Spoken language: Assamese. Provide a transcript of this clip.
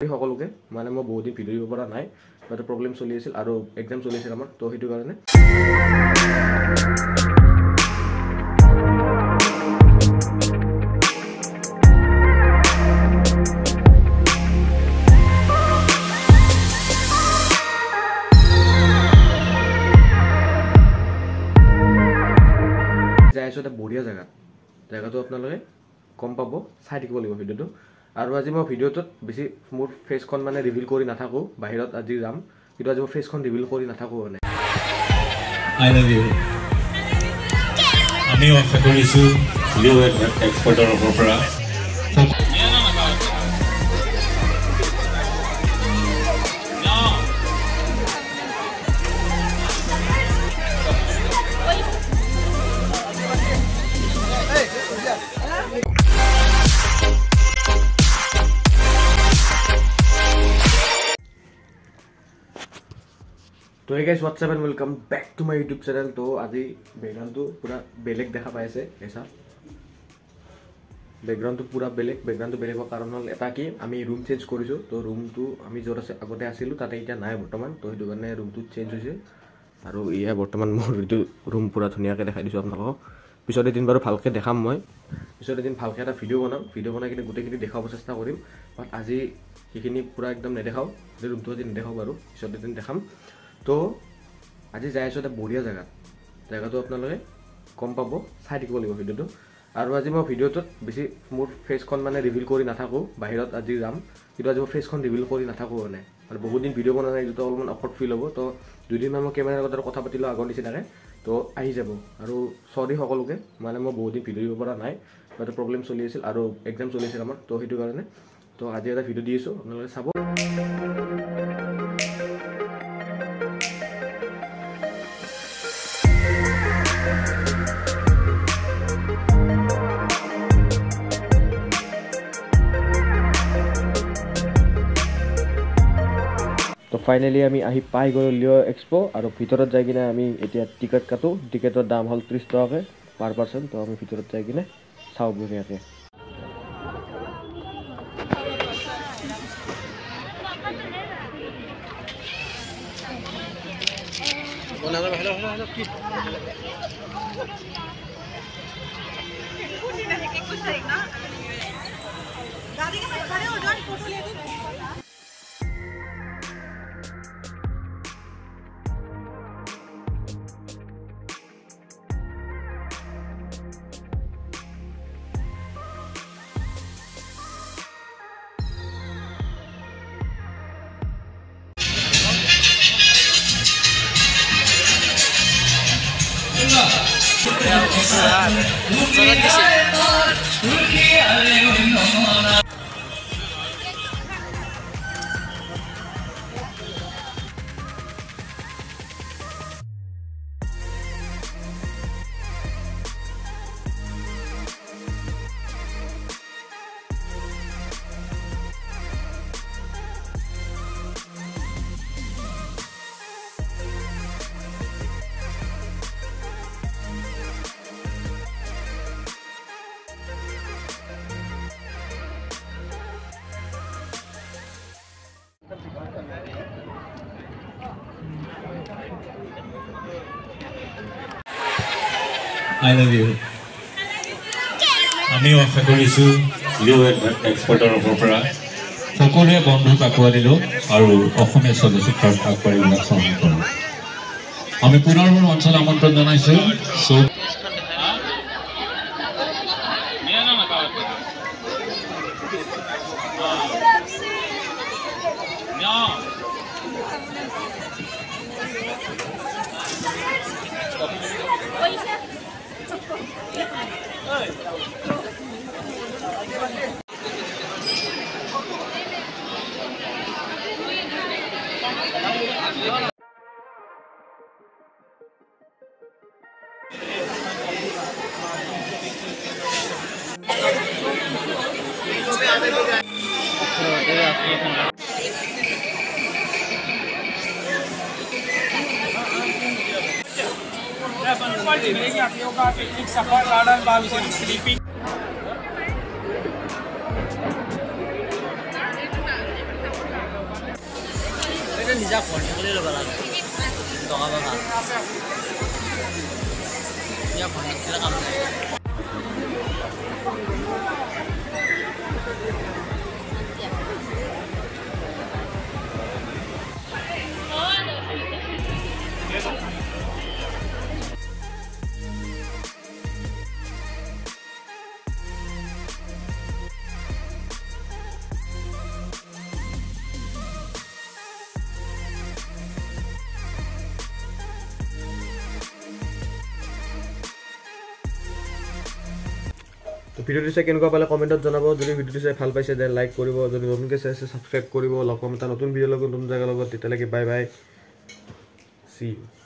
সকলোকে মানে মই বহুত দিন ভিডিও দিব পৰা নাই বাট প্ৰবলেম চলি আছিল আৰু এক্সাম চলি আছিল আমাৰ তো সেইটো কাৰণে যাইছো এটা বঢ়িয়া জায়গাটো আপোনালোকে কম পাব চাই থাকিব লাগিব ভিডিওটো আৰু আজি মই ভিডিওটোত বেছি মোৰ ফেচখন মানে ৰিভিল কৰি নাথাকো বাহিৰত আজি যাম কিন্তু আজি মই ফেচখন ৰিভিল কৰি নাথাকো মানে আই লাভ ইউ আমি আশা কৰিছো ভিডিও এক্সপৰ্টৰ পৰা तो hey guys, what's up and welcome back to my YouTube channel. तो আজি बैकग्राउंड तो पूरा बेलेग देखा पाए से ऐसा बैकग्राउंड तो पूरा बैकग्राउंड तो बेलेग कारण हल एटा कि आमी रूम चेंज करिसो तो रूम तो आमी जोर আছে আগতে আছিলো তাতে এটা নাই বৰ্তমান তো হেতু কাৰণে रूम তো চেঞ্জ হৈছে আৰু ইয়া বৰ্তমান মোৰ এটো रूम পুৰা ধুনিয়াকে দেখাই দিছো আপোনালোকক পিছতে দিন বাৰু ভালকে দেখাম মই পিছতে দিন ভালকে এটা ভিডিও বনাই কিনে গুটেখিনি দেখাব চেষ্টা কৰিম বাট আজি সেইখিনি পুৰা একদম নেদেখাও रूम তো দিন দেখাও বাৰু পিছতে দিন দেখাম তো আজি যাই আছো এটা বঢ়িয়া জায়গাটো আপোনালোকে কম পাব চাই থাকিব লাগিব ভিডিওটো আৰু আজি মই ভিডিওটোত বেছি মোৰ ফেচখন মানে ৰিভিল কৰি নাথাকো বাহিৰত আজি যাম কিন্তু আজি মই ফেচখন ৰিভিল কৰি নাথাকো মানে আৰু বহুত দিন ভিডিও বনা নাই যেটো অলপমান অকট ফিল হ'ব তো দুদিন মান মই কেমেৰাৰ আগত কথা পাতিলো আগৰ নিচিনাকে তো আহি যাব আৰু সৰি সকলোকে মানে মই বহুত দিন ভিডিও দিব পৰা নাই বাট প্ৰবলেম চলি আছিল আৰু এক্সাম চলি আছিল আমাৰ তো হেতু কাৰণে তো আজি এটা ভিডিও দি আছো আপোনালোকে চাব तो फाइनली आमी आही पाई गलो लिओ एक्सपो और ভিতৰত যাই কিনে আমি এতিয়া টিকেট কাটো টিকেটৰ দাম হল 30 টাকা পাৰ পাৰসন তো আমি ভিতৰত যাই কিনে চাও বঢ়িয়াকে বনালে ভালো ভালো কি कुछ है ना दादी के साथ खड़े हो जाओ फोटो ले दो I love you. আমি আশা কৰিছো ভিডিও এক্সপৰ্টৰ পৰা সকলোৱে বন্ধুক আঁকোৱালি দিলো আৰু অসমীয়া চলচ্চিত্ৰৰ আগবাঢ়িবলৈ সহায় কৰিম আমি পুনৰবাৰ অঞ্চল আমন্ত্ৰণ জনাইছো सफर गार्डन बाल स्लीपिंग নিজা ঘৰ নিবলৈ ল'ব লাগে টকা পাবা নিজা ঘৰ নিচিনা কাম নাই তো ভিডিওটো চাই কেনেকুৱা পালে কমেণ্টত জনাব যদি ভিডিওটো চাই ভাল পাইছে দেন লাইক কৰিব যদি নতুনকৈ চাইছে ছাবস্ক্ৰাইব কৰিব লগ পাম এটা নতুন ভিডিঅ'ৰ লগত নতুন জেগাৰ লগত তেতিয়ালৈকে বাই বাই চি ইউ